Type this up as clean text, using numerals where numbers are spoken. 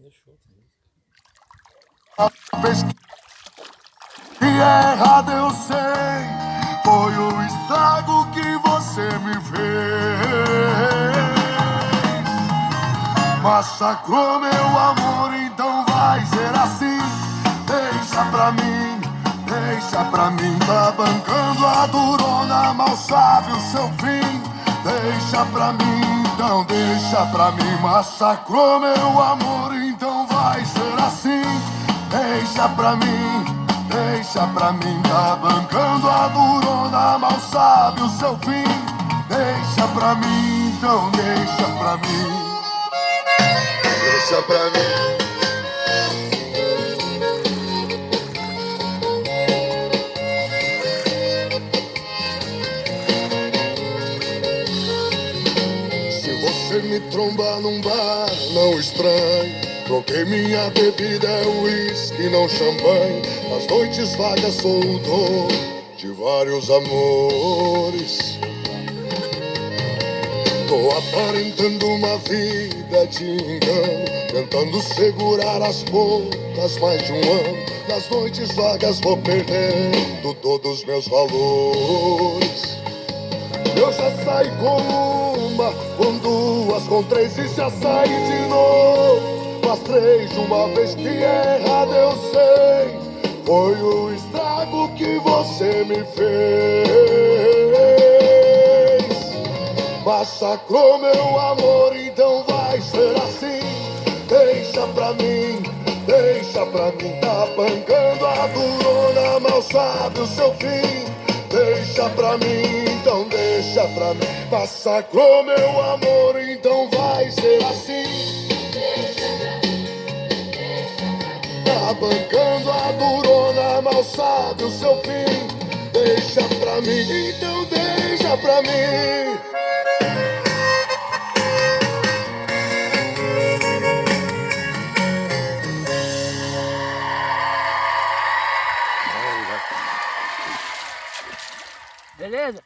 deixou outra música. A vez que é errado eu sei, foi o estrago que você me fez. Massacrou meu amor, então vai ser assim. Deixa pra mim, deixa pra mim. Tá bancando a durona, mal sabe o seu fim. Deixa pra mim, então deixa pra mim. Massacrou meu amor, então vai ser assim. Deixa pra mim, deixa pra mim. Tá bancando a durona, mal sabe o seu fim. Deixa pra mim, então deixa pra mim. Deixa pra mim. Se você me trombar num bar, não estranhe. Troquei minha bebida, é uísque, não champanhe. Nas noites vagas sou o dono de vários amores. Tô aparentando uma vida de engano, tentando segurar as pontas mais de um ano. Nas noites vagas vou perdendo todos os meus valores. Eu já saí com uma, com duas, com três e já saí de novo. Mas três de uma vez que é errado eu sei, foi o estrago que você me fez. Massacrou meu amor, então vai ser assim. Deixa pra mim, tá pancando a durona, mal sabe o seu fim. Deixa pra mim, então deixa pra mim. Massacrou meu amor, então vai ser assim. Tá bancando a durona, mal sabe o seu fim. Deixa pra mim, então deixa pra mim. Beleza?